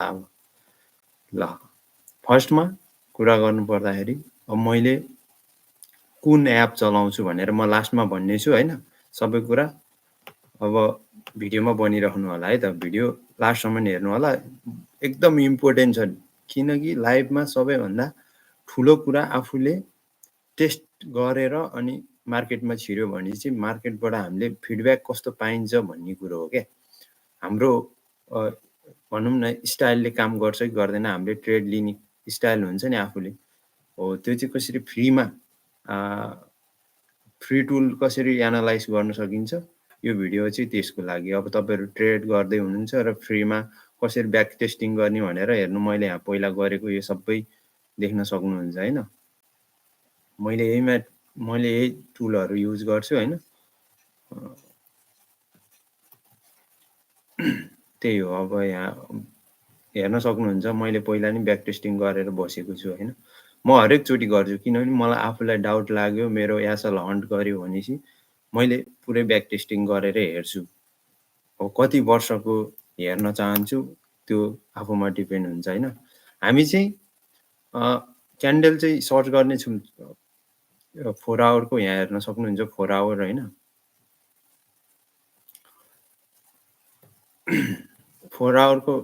अब ल फर्स्टमा कुरा गर्नु पर्दाखेरि अब मैले कुन एप चलाउँछु भनेर म लास्टमा भन्ने छु हैन सबै कुरा। अब भिडियोमा बनिराख्नु होला है त, भिडियो लास्टसम्म हेर्नु होला, एकदम इम्पोर्टेन्ट छ। किनकि लाइभमा सबैभन्दा ठुलो कुरा आफूले टेस्ट गरेर अनि मार्केटमा छिर्यो भने चाहिँ मार्केटबाट हामीले फिडब्याक कस्तो पाइन्छ भन्ने कुरो हो क्या। हाम्रो भनौँ न स्टाइलले काम गर्छ कि गर्दैन, हामीले ट्रेड लिने स्टाइल हुन्छ नि आफूले, हो त्यो चाहिँ कसरी फ्रीमा फ्री टुल कसरी एनालाइज गर्न सकिन्छ, यो भिडियो चाहिँ त्यसको लागि। अब तपाईँहरू ट्रेड गर्दै हुनुहुन्छ र फ्रीमा कसरी ब्याक टेस्टिङ गर्ने भनेर हेर्नु, मैले यहाँ पहिला गरेको यो सबै देख्न सक्नुहुन्छ हैन। मैले यही टुलहरू युज गर्छु हैन। त्यही हो, अब यहाँ हेर्न सक्नुहुन्छ मैले पहिला नि ब्याक टेस्टिङ गरेर बसेको छु हैन। म हरेकचोटि गर्छु किनभने मलाई आफूलाई डाउट लाग्यो, मेरो एसएल हन्ट गर्यो भनेपछि मैले पुरै ब्याक टेस्टिङ गरेर हेर्छु। अब कति वर्षको हेर्न चाहन्छु त्यो आफूमा डिपेन्ड हुन्छ हैन। हामी चाहिँ क्यान्डल चाहिँ सर्च गर्ने छौँ 4 आवरको, यहाँ हेर्न सक्नुहुन्छ 4 आवर हैन। 4 आवरको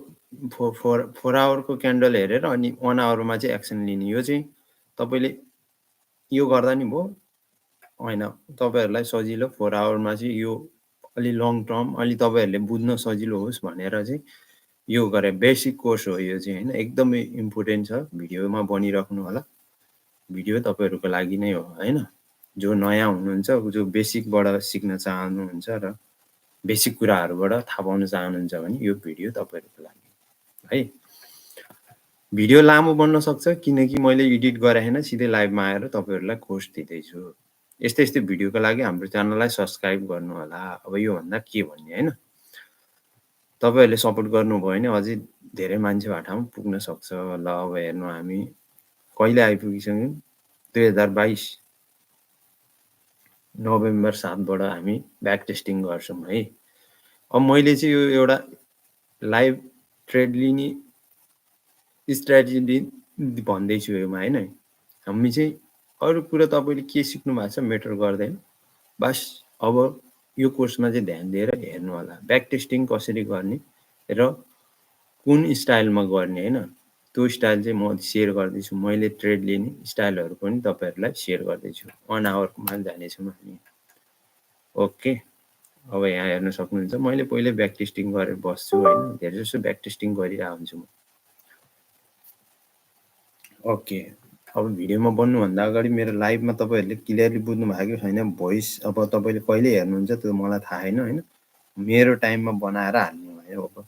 4 आवरको क्यान्डल हेरेर अनि 1 आवरमा चाहिँ एक्सन लिने। यो चाहिँ तपाईँले यो गर्दा नि भयो होइन, तपाईँहरूलाई सजिलो 4 आवरमा चाहिँ यो अलि लङ टर्म अलि तपाईँहरूले बुझ्न सजिलो होस् भनेर चाहिँ यो गरे। बेसिक कोर्स हो यो चाहिँ हैन, एकदमै इम्पोर्टेन्ट छ। भिडियोमा बनिराख्नु होला, भिडियो तपाईँहरूको लागि नै हो हैन। जो नयाँ हुनुहुन्छ, जो बेसिकबाट सिक्न चाहनुहुन्छ र बेसिक कुराहरूबाट थाहा पाउन चाहनुहुन्छ भने यो भिडियो तपाईँहरूको लागि है। भिडियो लामो बन्न सक्छ किनकि मैले एडिट गरे हैन, सिधै लाइभमा आएर तपाईँहरूलाई कोर्स दिँदैछु। यस्तै यस्तै भिडियोको लागि हाम्रो च्यानललाई सब्स्क्राइब गर्नु होला। अब यो भन्दा के भन्ने हैन, तपाईँहरूले सपोर्ट गर्नुभयो भने अझै धेरै मान्छे भाटामा पुग्न सक्छ। ल अब हेर्नु हामी कहिले आइपुगिसक्यौँ, 2022 नोभेम्बर 7बाट हामी ब्याक टेस्टिङ गर्छौँ है। अब मैले चाहिँ यो एउटा लाइभ ट्रेड लिने स्ट्राटेजी भन्दैछु योमा हैन। हामी चाहिँ अरू कुरा तपाईँले के सिक्नु भएको छ मेटर गर्दैन, बस अब यो कोर्समा चाहिँ ध्यान दिएर हेर्नु होला। ब्याक टेस्टिङ कसरी गर्ने र कुन स्टाइलमा गर्ने हैन, त्यो स्टाइल चाहिँ म सेयर गर्दैछु। मैले ट्रेड लिने स्टाइलहरू पनि तपाईँहरूलाई सेयर गर्दैछु। 1 आवरमा जानेछौँ हामी। ओके, अब यहाँ हेर्न सक्नुहुन्छ मैले पहिले ब्याक टेस्टिङ गरेर बस्छु हैन, धेरै जसो ब्याक टेस्टिङ गरिरहेको हुन्छु म। ओके, अब भिडियोमा बन्नुभन्दा अगाडि मेरो लाइभमा तपाईँहरूले क्लियरली बुझ्नु भएको छैन, भोइस अब तपाईँले कहिले हेर्नुहुन्छ त्यो मलाई थाहा छैन हैन। मेरो टाइममा बनाएर हाल्नु भयो। अब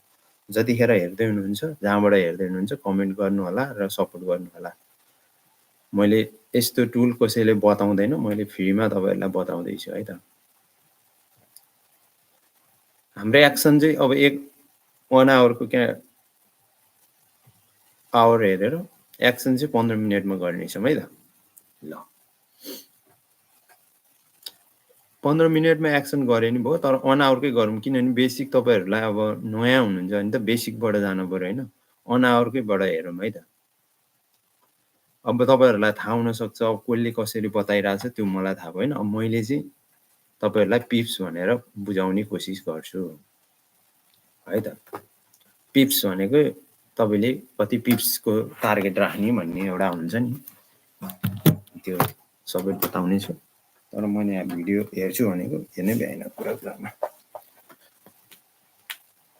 जतिखेर हेर्दै हुनुहुन्छ, जहाँबाट हेर्दै हुनुहुन्छ कमेन्ट गर्नु होला र सपोर्ट गर्नु होला। मैले यस्तो टुल कसैले बताउँदैन, मैले फ्रीमा तपाईँहरूलाई बताउँदैछु है त। हाम्रो एक्सन चाहिँ अब 1 आवरको आवर हेरेर एक्सन चाहिँ 15 मिनटमा गर्नेछौँ है त। ल 15 मिनटमा एक्सन गरे नि भयो, तर 1 आवरकै गरौँ किनभने बेसिक तपाईँहरूलाई अब नयाँ हुनुहुन्छ भने त बेसिकबाट जानु पर्यो हैन। 1 आवरकैबाट हेरौँ है त। अब तपाईँहरूलाई थाहा हुनसक्छ अब कसले कसरी बताइरहेछ त्यो मलाई थाहा भएन। अब मैले चाहिँ तपाईँहरूलाई पिप्स भनेर बुझाउने कोसिस गर्छु है त। पिप्स भनेको तपाईँले कति पिप्सको टार्गेट राख्ने भन्ने एउटा हुन्छ नि, त्यो सबै बताउने छु। तर मैले यहाँ भिडियो हेर्छु भनेको हेर्नै भ्याएन कुरामा।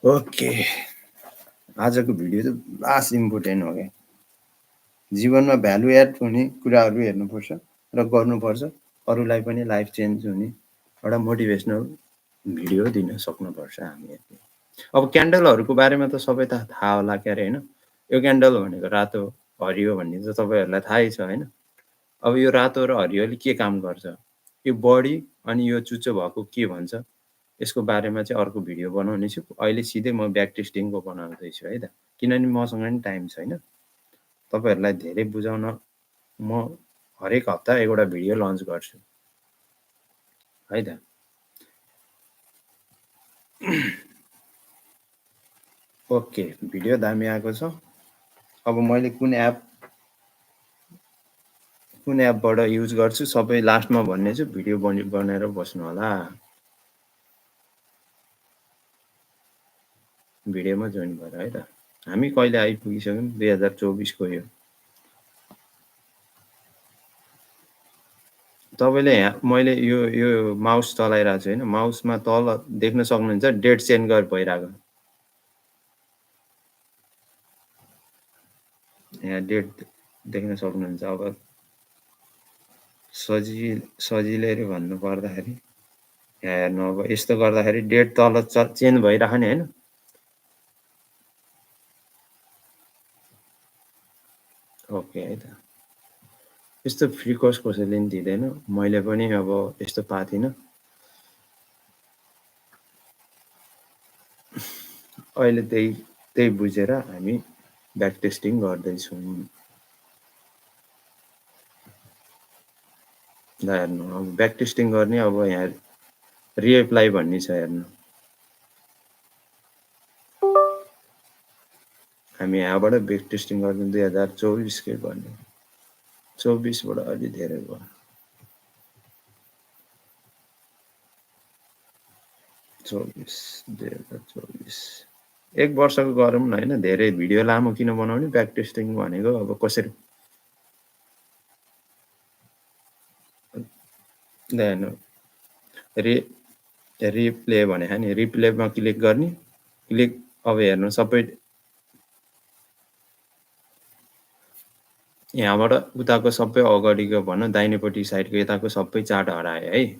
ओके, आजको भिडियो चाहिँ लास्ट इम्पोर्टेन्ट हो क्या। जीवनमा भ्यालु एड हुने कुराहरू हेर्नुपर्छ र गर्नुपर्छ, अरूलाई पनि लाइफ चेन्ज हुने एउटा मोटिभेसनल भिडियो दिन सक्नुपर्छ हामीहरूले। अब क्यान्डलहरूको बारेमा त सबै थाहा होला क्यारे हैन। यो क्यान्डल भनेको रातो हरियो भन्ने त तपाईँहरूलाई थाहै छ हैन। अब यो रातो र हरियोले के काम गर्छ, यो बढी अनि यो चुच्चो भएको के भन्छ, यसको बारेमा चाहिँ अर्को भिडियो बनाउने छु। अहिले सिधै म ब्याक टेस्टिङको बनाउँदैछु है त, किनभने मसँग नि टाइम छैन। तपाईँहरूलाई धेरै बुझाउन म हरेक हप्ता एउटा भिडियो लन्च गर्छु है त। ओके, भिडियो दामी आएको छ। अब मैले कुन एपबाट युज गर्छु सबै लास्टमा भन्नेछु, भिडियो बनाएर बस्नु होला। भिडियोमा जोइन भएर है त। हामी कहिले आइपुगिसक्यौँ 2024 को यो। तपाईँले यहाँ मैले यो माउस चलाइरहेको छु होइन, माउसमा तल देख्न सक्नुहुन्छ डेट चेन्ज गरेर भइरहेको। यहाँ डेट देख्न सक्नुहुन्छ। अब सजिलै भन्नु पर्दाखेरि यहाँ हेर्नु, अब यस्तो गर्दाखेरि डेट तल चेन्ज भइरहने होइन। ओके है त। यस्तो फ्री कोर्स कसैले पनि दिँदैन, मैले पनि अब यस्तो पाएको थिइनँ। अहिले त्यही बुझेर हामी ब्याक टेस्टिङ गर्दैछौँ। ल हेर्नु, अब ब्याक टेस्टिङ गर्ने, अब यहाँ रिएप्लाई भन्ने छ हेर्नु। हामी यहाँबाट ब्याक टेस्टिङ गर्छौँ 2024 के भन्ने। 24बाट अलि धेरै भयो। 2024 एक वर्षको गरौँ न होइन, धेरै भिडियो लामो किन बनाउने। ब्याक टेस्टिङ भनेको अब कसरी हेर्नु, रिप्ले भनेको नि, रिप्लेमा क्लिक गर्ने, अब हेर्नु सबै यहाँबाट उताको सबै अगाडिको भनौँ दाहिनेपट्टि साइडको यताको सबै चार्ट हरायो है।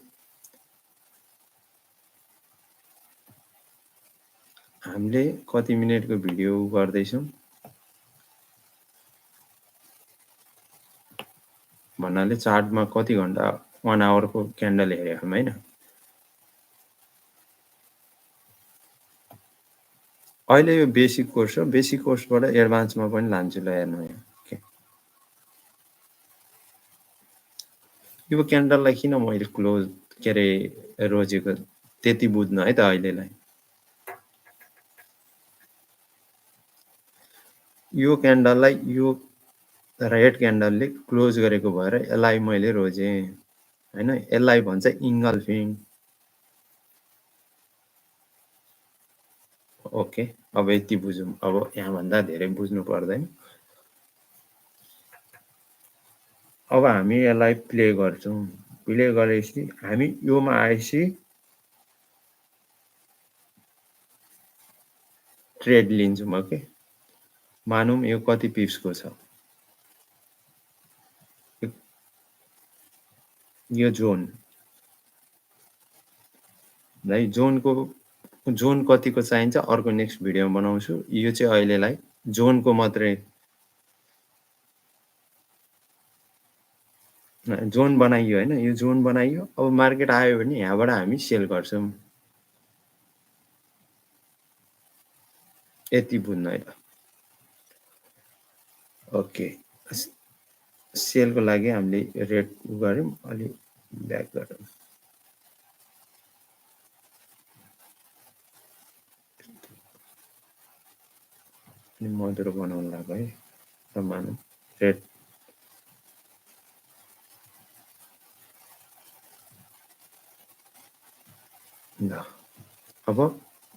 हामीले कति मिनटको भिडियो गर्दैछौँ भन्नाले चार्टमा कति घन्टा 1 आवरको क्यान्डल हेरेको होइन। अहिले यो बेसिक कोर्स हो, बेसिक कोर्सबाट एडभान्समा पनि लान्छु। ल हेर्नु यहाँ, यो क्यान्डललाई किन मैले क्लोज के अरे रोजेको त्यति बुझ्नु है त अहिलेलाई। यो क्यान्डललाई यो रेड क्यान्डलले क्लोज गरेको भएर यसलाई मैले रोजेँ होइन। यसलाई भन्छ इङ्गल्फिङ। ओके, अब यति बुझौँ, अब यहाँभन्दा धेरै बुझ्नु पर्दैन। अब हामी यसलाई प्ले गर्छौँ। प्ले गरेपछि हामी योमा आएपछि ट्रेड लिन्छौँ। ओके, मानौँ यो कति पिप्सको छ, यो जोन है। जोन कतिको चाहिन्छ अर्को नेक्स्ट भिडियोमा बनाउँछु। यो चाहिँ अहिलेलाई जोनको मात्रै जोन बनाइयो होइन, यो जोन बनाइयो। अब मार्केट आयो भने यहाँबाट हामी सेल गर्छौँ। यति बुझ्नु है त। ओके, सेलको लागि हामीले रेट गऱ्यौँ, अलि ब्याक गरौँ। मधुरो बनाउनु लाग्यो है त। मानौँ रेट ल। अब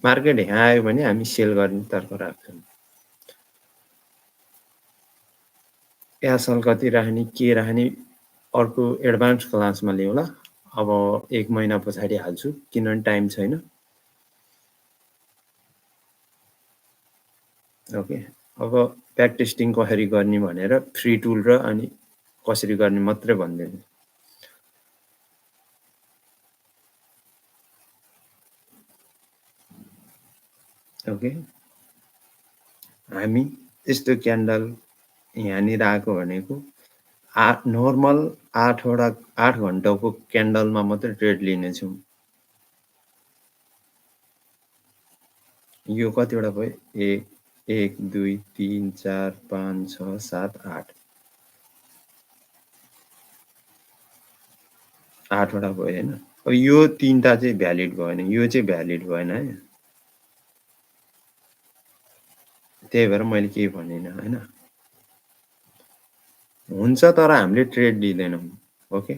मार्केट यहाँ आयो भने हामी सेल गर्ने तर्फ राख्छौँ। एसएल कति राख्ने के राख्ने अर्को एडभान्स क्लासमा ल्याउँला। अब 1 महिना पछाडि हाल्छु, किनभने टाइम छैन। ओके, अब ब्याक टेस्टिङ कसरी गर्ने भनेर फ्री टुल र अनि कसरी गर्ने मात्रै भनिदिनु। ओके, हामी यस्तो क्यान्डल यहाँनिर आएको भनेको नर्मल 8 घन्टाको क्यान्डलमा मात्रै ट्रेड लिनेछौँ। यो कतिवटा भयो, 1 2 3 4 5 6 7 8 8वटा भयो होइन। अब यो 3टा चाहिँ भ्यालिड भएन, यो चाहिँ भ्यालिड भएन है। त्यही भएर मैले केही भनिनँ होइन। हुन्छ तर हामीले ट्रेड लिँदैनौँ। ओके।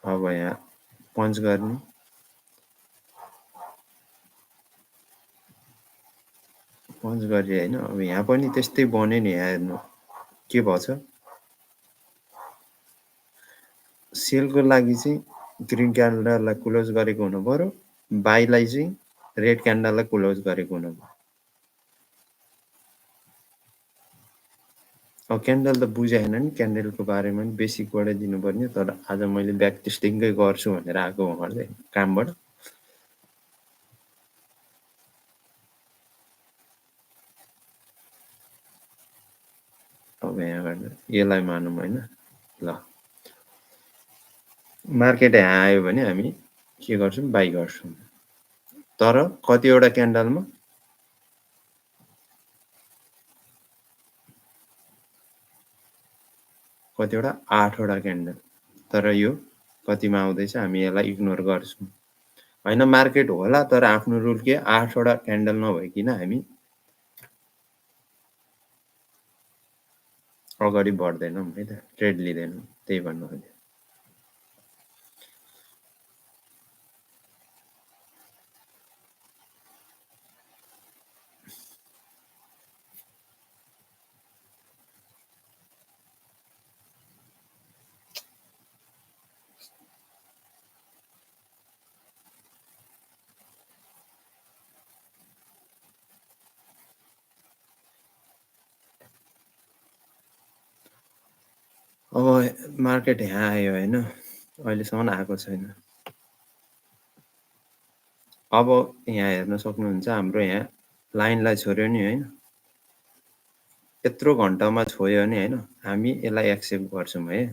अब यहाँ पन्च गर्ने, पन्च गरे होइन। अब यहाँ पनि त्यस्तै बन्यो नि, यहाँ हेर्नु के भएछ। सेलको लागि चाहिँ ग्रिन क्यान्डललाई क्लोज गरेको हुनु पऱ्यो, बाईलाई चाहिँ रेड क्यान्डललाई क्लोज गरेको हुनु पऱ्यो। अब क्यान्डल त बुझाएन नि, क्यान्डलको बारेमा नि बेसिकबाट दिनुपर्ने। तर आज मैले ब्याक टेस्टिङकै गर्छु भनेर आएको घरले कामबाट। अब यहाँ गर्दा यसलाई मानौँ होइन। ल मार्केट यहाँ आयो भने हामी के गर्छौँ, बाई गर्छौँ। तर कतिवटा क्यान्डलमा कतिवटा 8वटा क्यान्डल। तर यो कतिमा आउँदैछ हामी यसलाई इग्नोर गर्छौँ होइन। मार्केट होला तर आफ्नो रुल के 8वटा क्यान्डल नभइकन हामी अगाडि बढ्दैनौँ है त, ट्रेड लिँदैनौँ। त्यही भन्नु खोजेँ। अब मार्केट यहाँ आयो होइन, अहिलेसम्म आएको छैन। अब यहाँ हेर्न सक्नुहुन्छ, हाम्रो यहाँ लाइनलाई छोड्यो नि होइन। यत्रो घन्टामा छोयो भने होइन, हामी यसलाई एक्सेप्ट गर्छौँ है।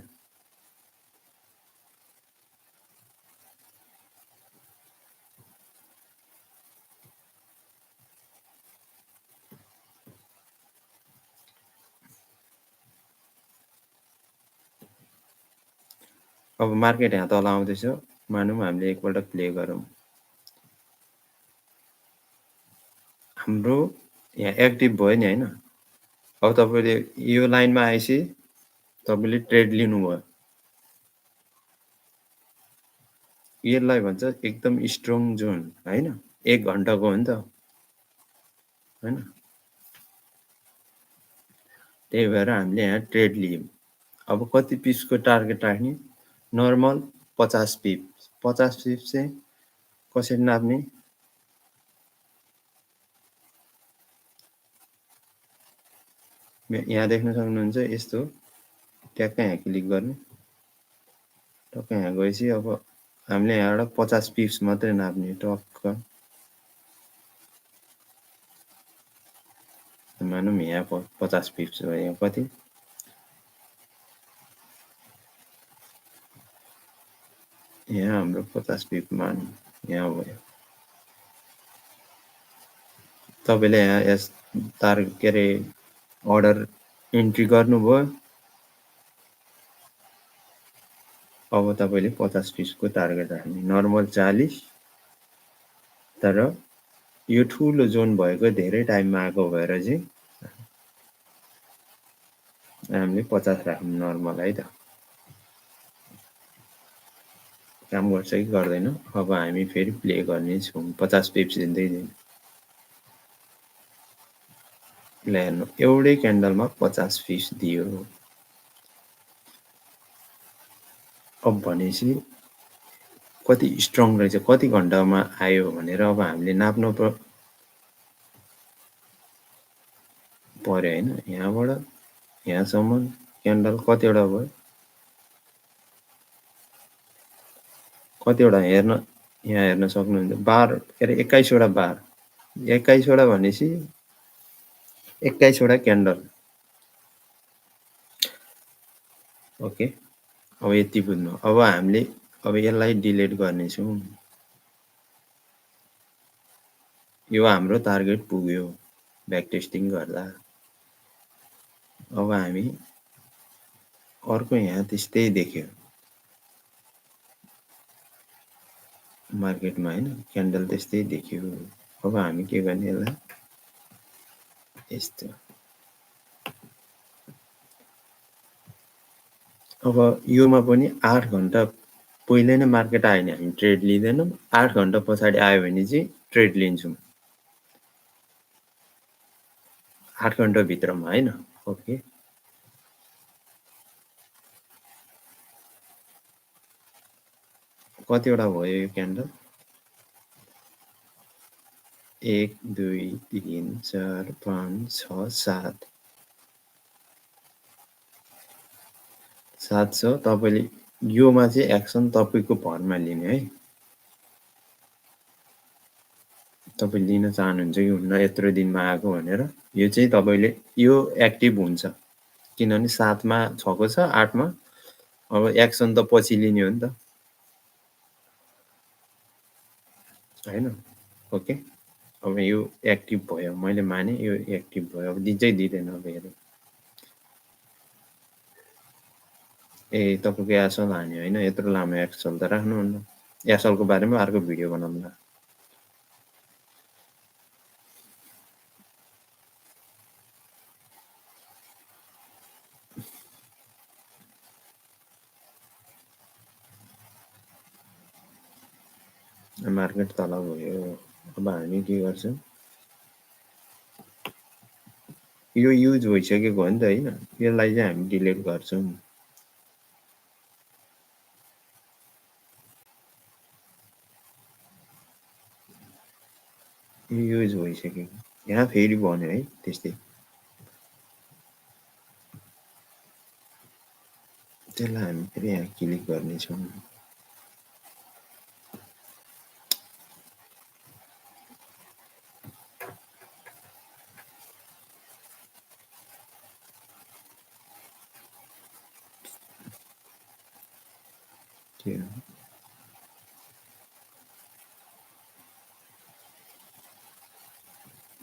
अब मार्केट यहाँ तल आउँदैछ, मानौँ हामीले एकपल्ट प्ले गरौँ। हाम्रो यहाँ एक्टिभ भयो नि होइन। अब तपाईँले यो लाइनमा आएपछि तपाईँले ट्रेड लिनुभयो। यसलाई भन्छ एकदम स्ट्रङ जोन होइन। 1 घन्टाको हो नि त होइन। त्यही भएर हामीले यहाँ ट्रेड लियौँ। अब कति पिसको टार्गेट राख्ने, नर्मल 50 पिप। 50 पिप चाहिँ कसरी नाप्ने, यहाँ देख्न सक्नुहुन्छ। यस्तो ट्याक्कै यहाँ क्लिक गर्ने, टक्कै यहाँ गएपछि अब हामीले यहाँबाट 50 पिप्स मात्रै नाप्ने। टक्क मानौँ यहाँ 50 पिप्स भयो। यहाँ कति, यहाँ हाम्रो 50 पिप मानौँ यहाँ भयो। तपाईँले यहाँ यस के अरे अर्डर इन्ट्री गर्नुभयो। अब तपाईँले 50 पिसको टार्गेट राख्ने, नर्मल 40। तर यो ठुलो जोन भएको धेरै टाइममा आएको भएर चाहिँ हामीले 50 राख्ने नर्मल है त। काम गर्छ कि गर्दैन। अब हामी फेरि प्ले गर्नेछौँ 50 पिप्स दिँदै दिनु। ल हेर्नु, एउटै क्यान्डलमा 50 पिस दियो। अब भनेपछि कति स्ट्रङ रहेछ, कति घन्टामा आयो भनेर अब हामीले नाप्नु पऱ्यो होइन। यहाँबाट यहाँसम्म क्यान्डल कतिवटा भयो, कतिवटा हेर्न, यहाँ हेर्न सक्नुहुन्छ। 12 के अरे 21वटा बार, 21वटा भनेपछि 21वटा क्यान्डल। ओके। अब यति बुझ्नु। अब हामीले अब यसलाई डिलिट गर्नेछौँ। यो हाम्रो टार्गेट पुग्यो ब्याक टेस्टिङ गर्दा। अब हामी अर्को यहाँ त्यस्तै देख्यो मार्केटमा हैन, क्यान्डल त्यस्तै देखियो। अब हामी के गर्ने यसलाई यस्तो। अब योमा पनि 8 घण्टा पहिले नै मार्केट आयो भने हामी ट्रेड लिँदैनौँ, 8 घण्टा पछाडि आयो भने चाहिँ ट्रेड लिन्छौँ। 8 घण्टा भित्रमा हैन। ओके, कतिवटा भयो यो क्यान्डल? 1 2 3 4 5 6 7 7 छ। तपाईँले योमा चाहिँ एक्सन तपाईँको भरमा लिने है। तपाईँ लिन चाहनुहुन्छ कि हुन्न यत्रो दिनमा आएको भनेर। यो चाहिँ तपाईँले यो एक्टिभ हुन्छ किनभने 7 मा 6 को छ, 8 मा। अब एक्सन त पछि लिने हो नि त हैन। ओके, अब यो एक्टिभ भयो, मैले माने यो एक्टिभ भयो। अब दिन्छै दिँदैन अब हेरौँ। ए तपाईँको एसल हान्यो होइन, यत्रो लामो एसल त राख्नुहुन्न। एसलको बारेमा अर्को भिडियो बनाउँला। मार्केट तल गयो। अब हामी के गर्छौँ, यो युज भइसकेको हो नि त होइन, यसलाई चाहिँ हामी डिलिट गर्छौँ। यो युज भइसक्यो, यहाँ फेरि भन्यो है त्यस्तै। त्यसलाई हामी फेरि यहाँ क्लिक गर्नेछौँ।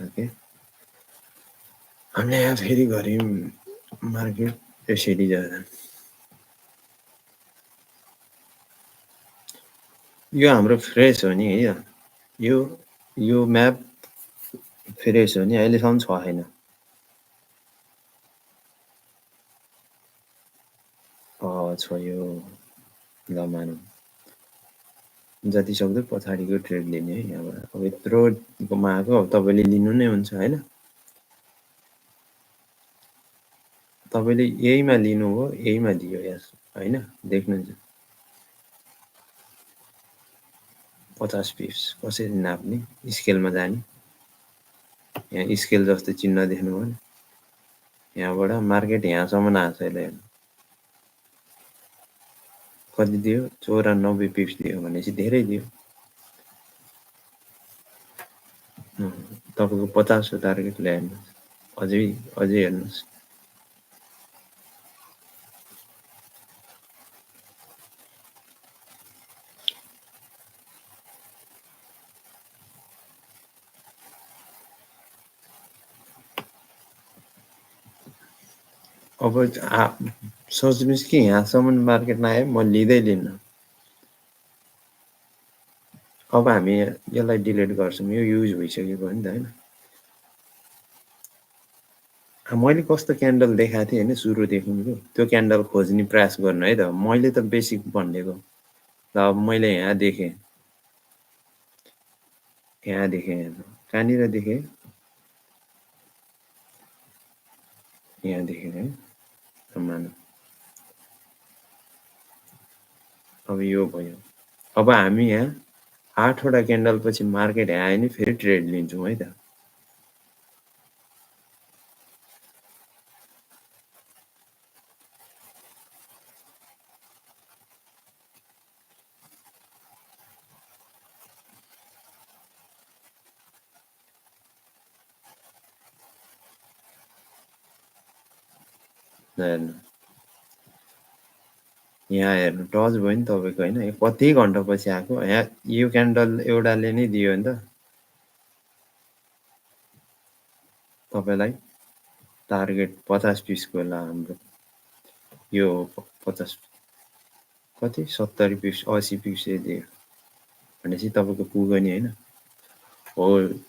ओके, हामीले यहाँ फेरि गऱ्यौँ मार्केट यसरी जाँदा। यो हाम्रो फ्रेस हो नि है, यो म्याप फ्रेस हो नि, अहिलेसम्म छ छैन। छ यो, ल मानौँ जति सक्दो पछाडिको ट्रेड लिने है यहाँबाट। अब यत्रोमा आएको, अब तपाईँले लिनु नै हुन्छ होइन। तपाईँले यहीमा लिनु हो, यहीमा दियो यस होइन, देख्नुहुन्छ 50 पिप्स। कसरी नाप्ने, स्केलमा जाने, यहाँ स्केल जस्तो चिन्ह देख्नुभयो नि, यहाँबाट मार्केट यहाँसम्म आएको छ। यसले कति दियो, 94 पिप्स दियो भनेपछि धेरै दियो। तपाईँको 50 को टार्गेट ल्याउनुहोस्, अझै हेर्नुहोस्। अब सोच्नुहोस् कि यहाँसम्म मार्केटमा आयो, म लिँदै लिन्न। अब हामी यसलाई डिलिट गर्छौँ, यो युज भइसकेको हो नि त होइन। मैले कस्तो क्यान्डल देखाएको थिएँ होइन सुरुदेखिको, त्यो क्यान्डल खोज्ने प्रयास गर्नु है त। मैले त बेसिक भनिदिएको। ल अब मैले यहाँ देखेँ, कहाँनिर देखेँ, यहाँ देखेँ है। मानौँ अब यो भयो। अब हामी यहाँ 8 वटा क्यान्डल पछि मार्केट यहाँ आयो भने फेरि ट्रेड लिन्छौँ है त। हेर्नु यहाँ, हेर्नु टच भयो नि तपाईँको होइन, कति घन्टा पछि आएको। यहाँ यो क्यान्डल एउटाले नै दियो नि त तपाईँलाई टार्गेट 50 पिसको होला हाम्रो। यो 50 कति 70 पिक्स 80 पिक्सल भनेपछि तपाईँको पुग्यो नि होइन। हो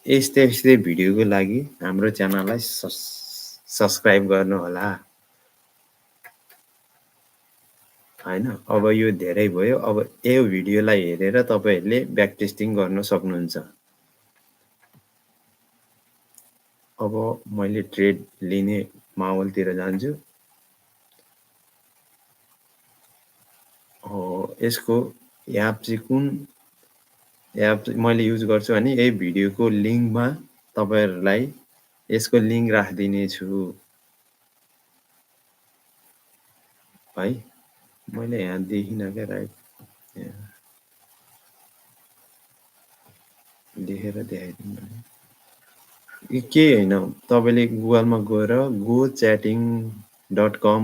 यस्तै यस्तै भिडियोको लागि हाम्रो च्यानललाई सब्सक्राइब गर्नु होला होइन। अब यो धेरै भयो। अब यो भिडियोलाई हेरेर तपाईँहरूले ब्याक टेस्टिङ गर्न सक्नुहुन्छ। अब मैले ट्रेड लिने माहौलतिर जान्छु। यसको एप चाहिँ कुन एप मैले युज गर्छु भने यही भिडियोको लिङ्कमा तपाईँहरूलाई यसको लिङ्क राखिदिनेछु है। मैले यहाँ देखिनँ क्या राइट लेखेर देखाइदिनु के होइन। तपाईँले गुगलमा गएर gochatting.com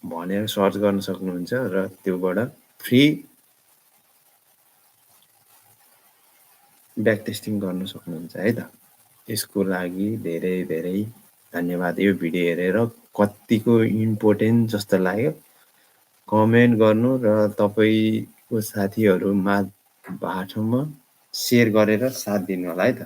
भनेर सर्च गर्न सक्नुहुन्छ र त्योबाट फ्री ब्याक टेस्टिङ गर्न सक्नुहुन्छ है त। यसको लागि धेरै धेरै धन्यवाद। यो भिडियो हेरेर कतिको इम्पोर्टेन्ट जस्तो लाग्यो कमेन्ट गर्नु र तपाईँको साथीहरूमा बाटोमा सेयर गरेर साथ दिनु होला है त।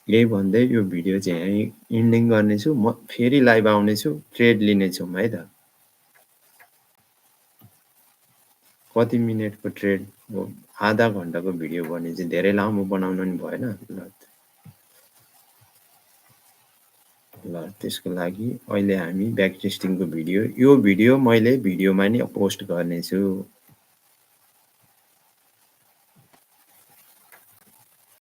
यही भन्दै यो भिडियो चाहिँ यहीँ इन्डिङ गर्नेछु। म फेरि लाइभ आउनेछु, ट्रेड लिनेछौँ है त। कति मिनटको ट्रेड हो? आधा घन्टाको भिडियो भने चाहिँ धेरै लामो बनाउनु नि भएन। ल त्यसको लागि अहिले हामी ब्याक टेस्टिङको भिडियो यो भिडियो मैले भिडियोमा नि पोस्ट गर्नेछु।